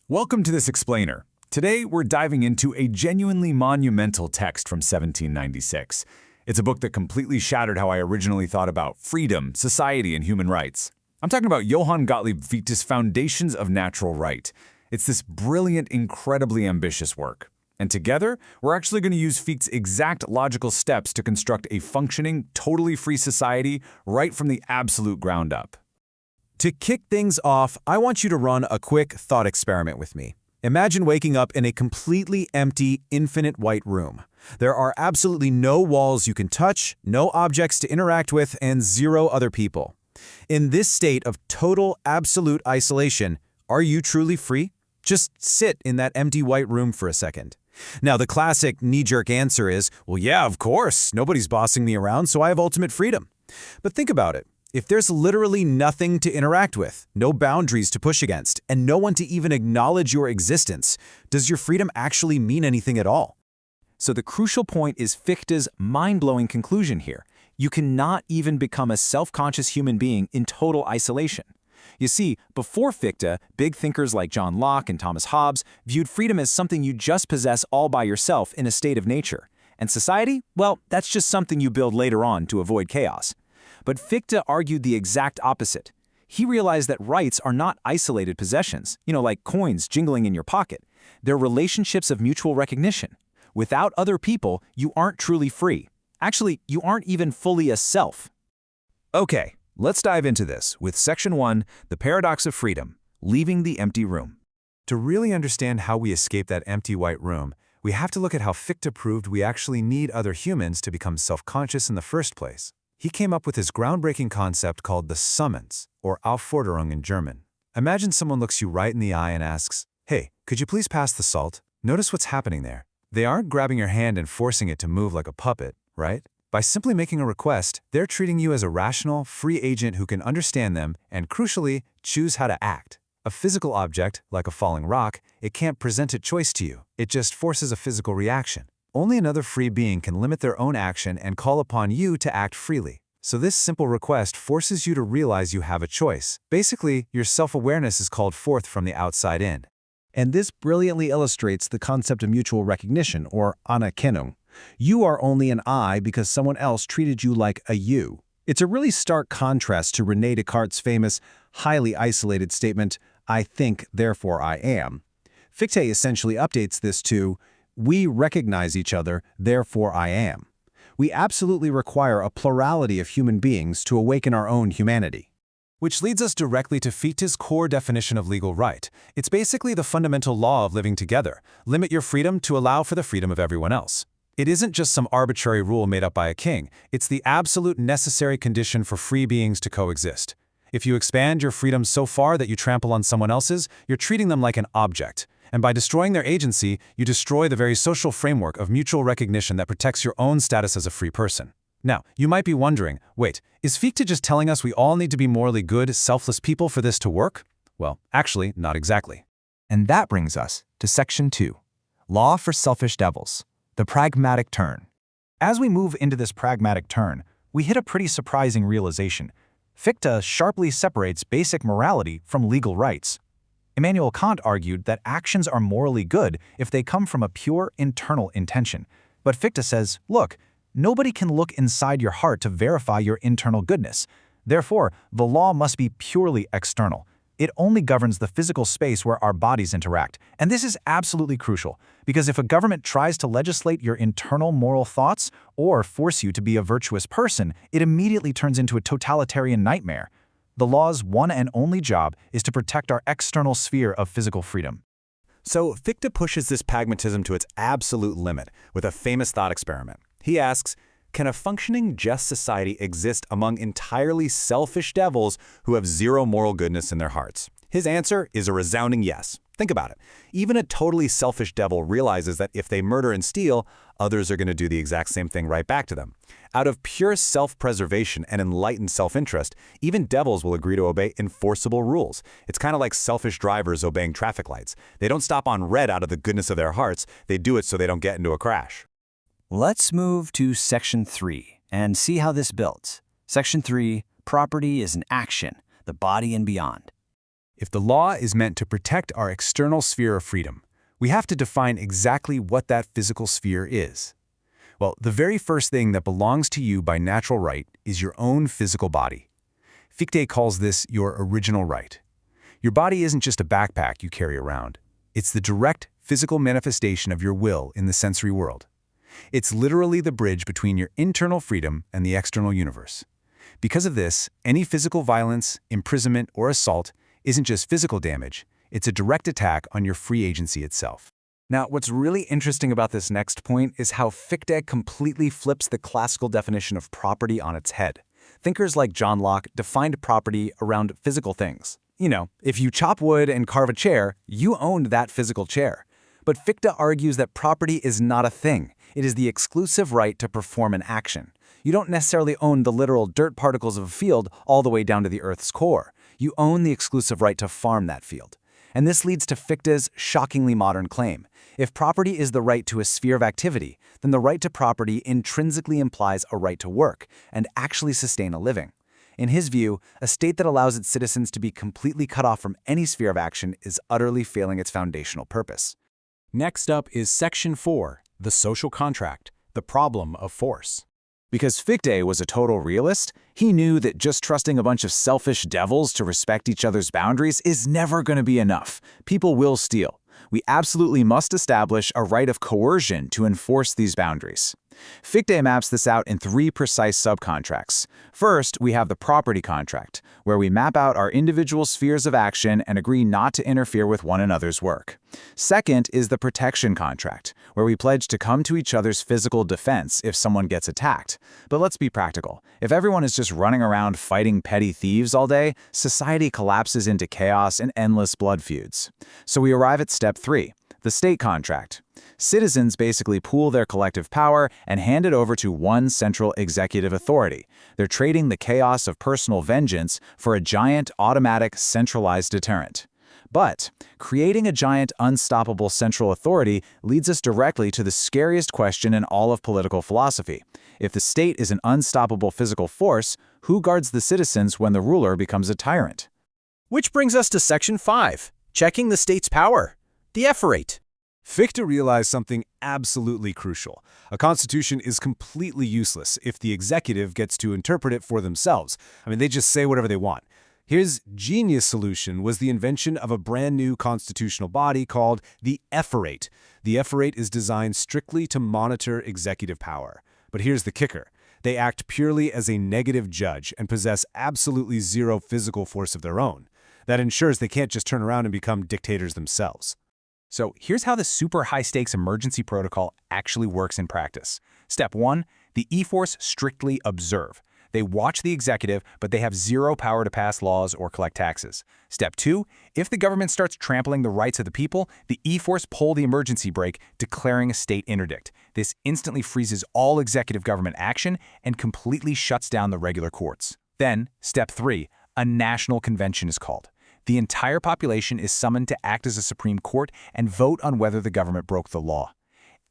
Welcome to this explainer. Today, we're diving into a genuinely monumental text from 1796. It's a book that completely shattered how I originally thought about freedom, society, and human rights. I'm talking about Johann Gottlieb Fichte's Foundations of Natural Right. It's this brilliant, incredibly ambitious work. And together, we're actually going to use Fichte's exact logical steps to construct a functioning, totally free society right from the absolute ground up. To kick things off, I want you to run a quick thought experiment with me. Imagine waking up in a completely empty, infinite white room. There are absolutely no walls you can touch, no objects to interact with, and zero other people. In this state of total, absolute isolation, are you truly free? Just sit in that empty white room for a second. Now, the classic knee-jerk answer is, well, yeah, of course, nobody's bossing me around, so I have ultimate freedom. But think about it. If there's literally nothing to interact with, no boundaries to push against, and no one to even acknowledge your existence, does your freedom actually mean anything at all? So the crucial point is Fichte's mind-blowing conclusion here. You cannot even become a self-conscious human being in total isolation. You see, before Fichte, big thinkers like John Locke and Thomas Hobbes viewed freedom as something you just possess all by yourself in a state of nature. And society? Well, that's just something you build later on to avoid chaos. But Fichte argued the exact opposite. He realized that rights are not isolated possessions, like coins jingling in your pocket. They're relationships of mutual recognition. Without other people, you aren't truly free. Actually, you aren't even fully a self. Okay, let's dive into this with Section 1, The Paradox of Freedom, Leaving the Empty Room. To really understand how we escape that empty white room, we have to look at how Fichte proved we actually need other humans to become self-conscious in the first place. He came up with his groundbreaking concept called the summons, or Aufforderung in German. Imagine someone looks you right in the eye and asks, "Hey, could you please pass the salt?" Notice what's happening there. They aren't grabbing your hand and forcing it to move like a puppet, right? By simply making a request, they're treating you as a rational, free agent who can understand them and, crucially, choose how to act. A physical object, like a falling rock, it can't present a choice to you. It just forces a physical reaction. Only another free being can limit their own action and call upon you to act freely. So this simple request forces you to realize you have a choice. Basically, your self-awareness is called forth from the outside in. And this brilliantly illustrates the concept of mutual recognition, or Anerkennung. You are only an I because someone else treated you like a you. It's a really stark contrast to René Descartes' famous, highly isolated statement, "I think, therefore I am." Fichte essentially updates this to, "We recognize each other, therefore I am." We absolutely require a plurality of human beings to awaken our own humanity. Which leads us directly to Fichte's core definition of legal right. It's basically the fundamental law of living together. Limit your freedom to allow for the freedom of everyone else. It isn't just some arbitrary rule made up by a king. It's the absolute necessary condition for free beings to coexist. If you expand your freedom so far that you trample on someone else's, you're treating them like an object. And by destroying their agency, you destroy the very social framework of mutual recognition that protects your own status as a free person. Now, you might be wondering, wait, is Fichte just telling us we all need to be morally good, selfless people for this to work? Well, actually, not exactly. And that brings us to Section 2, Law for Selfish Devils, the Pragmatic Turn. As we move into this pragmatic turn, we hit a pretty surprising realization. Fichte sharply separates basic morality from legal rights. Immanuel Kant argued that actions are morally good if they come from a pure internal intention. But Fichte says, look, nobody can look inside your heart to verify your internal goodness. Therefore, the law must be purely external. It only governs the physical space where our bodies interact. And this is absolutely crucial, because if a government tries to legislate your internal moral thoughts or force you to be a virtuous person, it immediately turns into a totalitarian nightmare. The law's one and only job is to protect our external sphere of physical freedom. So Fichte pushes this pragmatism to its absolute limit with a famous thought experiment. He asks, can a functioning just society exist among entirely selfish devils who have zero moral goodness in their hearts? His answer is a resounding yes. Think about it. Even a totally selfish devil realizes that if they murder and steal, others are going to do the exact same thing right back to them. Out of pure self-preservation and enlightened self-interest, even devils will agree to obey enforceable rules. It's kind of like selfish drivers obeying traffic lights. They don't stop on red out of the goodness of their hearts. They do it so they don't get into a crash. Let's move to Section 3 and see how this builds. Section 3, Property is an action, the body and beyond. If the law is meant to protect our external sphere of freedom, we have to define exactly what that physical sphere is. Well, the very first thing that belongs to you by natural right is your own physical body. Fichte calls this your original right. Your body isn't just a backpack you carry around. It's the direct physical manifestation of your will in the sensory world. It's literally the bridge between your internal freedom and the external universe. Because of this, any physical violence, imprisonment, or assault isn't just physical damage, it's a direct attack on your free agency itself. Now, what's really interesting about this next point is how Fichte completely flips the classical definition of property on its head. Thinkers like John Locke defined property around physical things. You know, if you chop wood and carve a chair, you owned that physical chair. But Fichte argues that property is not a thing. It is the exclusive right to perform an action. You don't necessarily own the literal dirt particles of a field all the way down to the Earth's core. You own the exclusive right to farm that field. And this leads to Fichte's shockingly modern claim. If property is the right to a sphere of activity, then the right to property intrinsically implies a right to work and actually sustain a living. In his view, a state that allows its citizens to be completely cut off from any sphere of action is utterly failing its foundational purpose. Next up is Section 4, the social contract, the problem of force. Because Fichte was a total realist, he knew that just trusting a bunch of selfish devils to respect each other's boundaries is never going to be enough. People will steal. We absolutely must establish a right of coercion to enforce these boundaries. Fichte maps this out in 3 precise subcontracts. First, we have the property contract, where we map out our individual spheres of action and agree not to interfere with one another's work. Second is the protection contract, where we pledge to come to each other's physical defense if someone gets attacked. But let's be practical. If everyone is just running around fighting petty thieves all day, society collapses into chaos and endless blood feuds. So we arrive at step 3. The state contract. Citizens basically pool their collective power and hand it over to one central executive authority. They're trading the chaos of personal vengeance for a giant, automatic, centralized deterrent. But creating a giant, unstoppable central authority leads us directly to the scariest question in all of political philosophy. If the state is an unstoppable physical force, who guards the citizens when the ruler becomes a tyrant? Which brings us to Section 5, checking the state's power. The efferate. Fichte realized something absolutely crucial. A constitution is completely useless if the executive gets to interpret it for themselves. They just say whatever they want. His genius solution was the invention of a brand new constitutional body called the efferate. The efferate is designed strictly to monitor executive power. But here's the kicker. They act purely as a negative judge and possess absolutely zero physical force of their own. That ensures they can't just turn around and become dictators themselves. So here's how the super high-stakes emergency protocol actually works in practice. Step 1, the E-Force strictly observe. They watch the executive, but they have zero power to pass laws or collect taxes. Step 2, if the government starts trampling the rights of the people, the E-Force pull the emergency brake, declaring a state interdict. This instantly freezes all executive government action and completely shuts down the regular courts. Then, Step 3, a national convention is called. The entire population is summoned to act as a Supreme Court and vote on whether the government broke the law.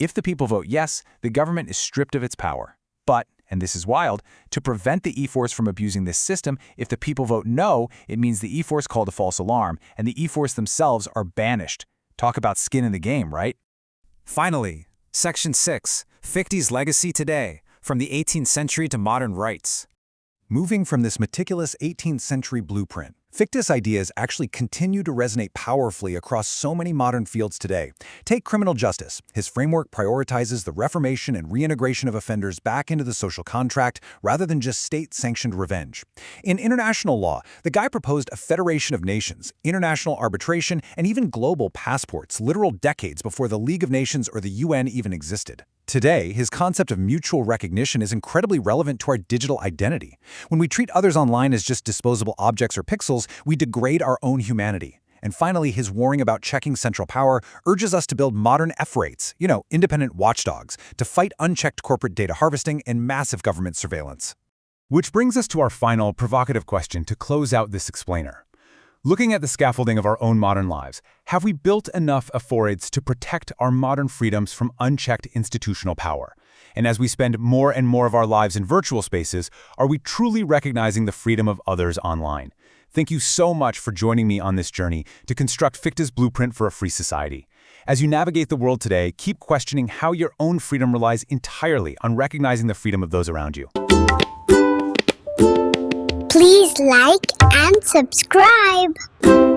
If the people vote yes, the government is stripped of its power. But, and this is wild, to prevent the E-Force from abusing this system, if the people vote no, it means the E-Force called a false alarm, and the E-Force themselves are banished. Talk about skin in the game, right? Finally, Section 6, Fichte's legacy today, from the 18th century to modern rights. Moving from this meticulous 18th century blueprint, Fichte's ideas actually continue to resonate powerfully across so many modern fields today. Take criminal justice. His framework prioritizes the reformation and reintegration of offenders back into the social contract rather than just state-sanctioned revenge. In international law, the guy proposed a federation of nations, international arbitration, and even global passports literal decades before the League of Nations or the UN even existed. Today, his concept of mutual recognition is incredibly relevant to our digital identity. When we treat others online as just disposable objects or pixels, we degrade our own humanity. And finally, his warning about checking central power urges us to build modern F-rates, independent watchdogs, to fight unchecked corporate data harvesting and massive government surveillance. Which brings us to our final provocative question to close out this explainer. Looking at the scaffolding of our own modern lives, have we built enough F-rates to protect our modern freedoms from unchecked institutional power? And as we spend more and more of our lives in virtual spaces, are we truly recognizing the freedom of others online? Thank you so much for joining me on this journey to construct Fichte's blueprint for a free society. As you navigate the world today, keep questioning how your own freedom relies entirely on recognizing the freedom of those around you. Please like and subscribe.